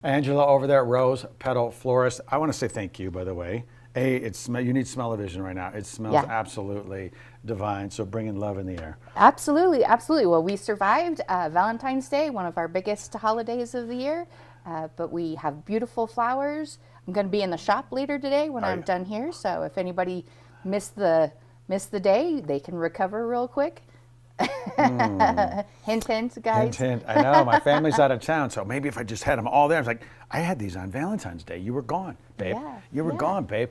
Angela over there at Rose Petal Florist. I want to say thank you, by the way. You need smell-o-vision right now. It smells absolutely divine. So bringing love in the air. Absolutely, absolutely. Well, we survived Valentine's Day, one of our biggest holidays of the year. But we have beautiful flowers. I'm going to be in the shop later today when I'm done here. So if anybody missed the day, they can recover real quick. Hint, hint, guys. Hint, hint. I know, my family's out of town, so maybe if I just had them all there. I was like, I had these on Valentine's Day. You were gone, babe. You were gone, babe.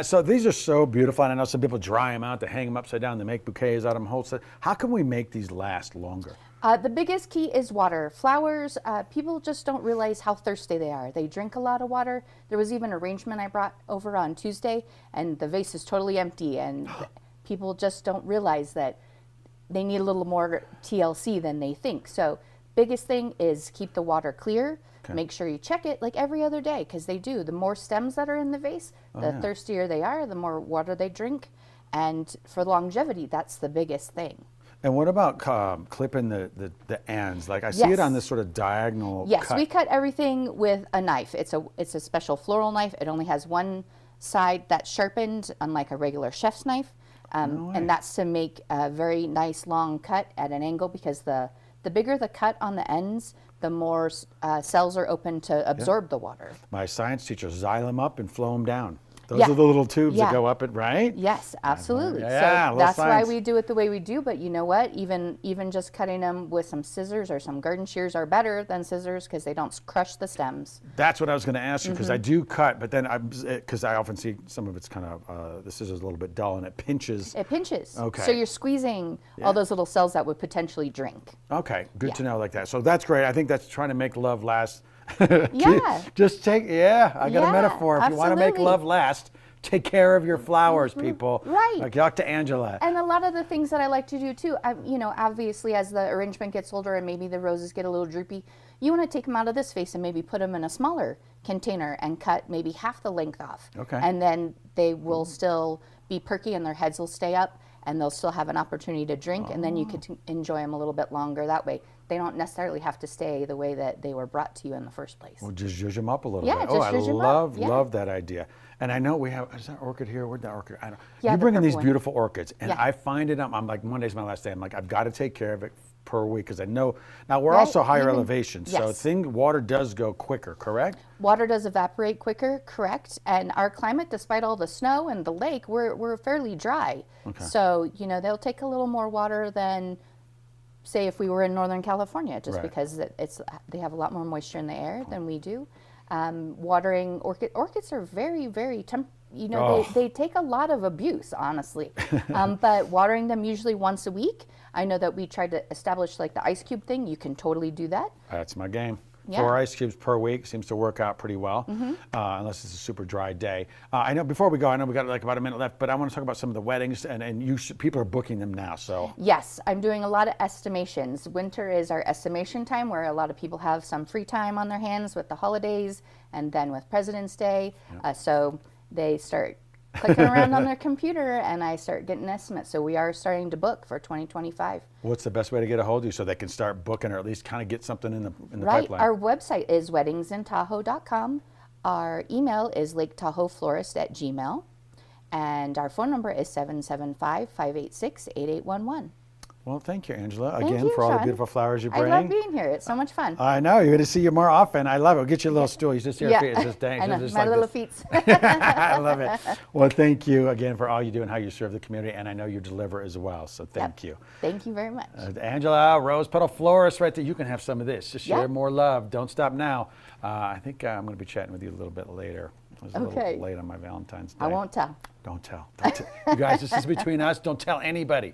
So these are so beautiful, and I know some people dry them out, they hang them upside down, they make bouquets out of them. Wholesale. How can we make these last longer? The biggest key is water. Flowers, people just don't realize how thirsty they are. They drink a lot of water. There was even an arrangement I brought over on Tuesday, and the vase is totally empty, and people just don't realize that they need a little more TLC than they think. So biggest thing is keep the water clear. Make sure you check it like every other day, because they do. The more stems that are in the vase, the thirstier they are, the more water they drink. And for longevity, that's the biggest thing. And what about clipping the ends? Like I see it on this sort of diagonal cut. We cut everything with a knife. It's a special floral knife. It only has one side that's sharpened, unlike a regular chef's knife. And that's to make a very nice long cut at an angle, because the bigger the cut on the ends, the more cells are open to absorb the water. My science teacher xylem them up and flow them down. Those are the little tubes that go up it, right? Yes, absolutely. So that's why we do it the way we do. But you know what? Even just cutting them with some scissors or some garden shears are better than scissors, because they don't crush the stems. That's what I was going to ask you, because I do cut, but then because I often see some of it's kind of the scissors a little bit dull and it pinches. It pinches. Okay. So you're squeezing all those little cells that would potentially drink. Okay, good to know like that. So that's great. I think that's trying to make love last. Just take, I got a metaphor. If you want to make love last, take care of your flowers, people. Right. Like, talk to Angela. And a lot of the things that I like to do too, you know, obviously as the arrangement gets older and maybe the roses get a little droopy, you want to take them out of this vase and maybe put them in a smaller container and cut maybe half the length off. Okay. And then they will still be perky and their heads will stay up, and they'll still have an opportunity to drink, and then you could enjoy them a little bit longer that way. They don't necessarily have to stay the way that they were brought to you in the first place. Well, just zhuzh them up a little bit. Just zhuzh them up. Love that idea. And I know we have, is that orchid here? Where'd that orchid? I don't know. Yeah, you bring in these one. beautiful orchids, and I find it, I'm like, Monday's my last day. I'm like, I've got to take care of it per week, because I know, now we're also higher elevation, so water does go quicker, correct? Water does evaporate quicker, correct. And our climate, despite all the snow and the lake, we're fairly dry. Okay. So, you know, they'll take a little more water than, say, if we were in Northern California, just because they have a lot more moisture in the air than we do. Watering orchids are very, very they take a lot of abuse, honestly. But watering them usually once a week. I know that we tried to establish like the ice cube thing. You can totally do that. That's my game. 4 ice cubes per week seems to work out pretty well, unless it's a super dry day. I know before we go, I know we got like about a minute left, but I want to talk about some of the weddings, and people are booking them now. So yes, I'm doing a lot of estimations. Winter is our estimation time, where a lot of people have some free time on their hands with the holidays, and then with President's Day. So they start clicking around on their computer, and I start getting estimates. So we are starting to book for 2025. What's the best way to get a hold of you so they can start booking, or at least kind of get something in the pipeline? Our website is weddingsintahoe.com. Our email is laketahoeflorist@gmail.com. And our phone number is 775-586-8811. Well, thank you, Angela, again, for all the beautiful flowers you bring. I love being here. It's so much fun. I know. You're going to see you more often. I love it. We'll get you a little stool. You just see your feet. It's just dang. I know. Just My like little feet. I love it. Well, thank you again for all you do and how you serve the community, and I know you deliver as well, so thank you. Thank you very much. Angela, Rose Petal Florist, right there. You can have some of this. Just share more love. Don't stop now. I think I'm going to be chatting with you a little bit later. I was a little late on my Valentine's Day. I won't tell. Don't tell. You guys, this is between us. Don't tell anybody.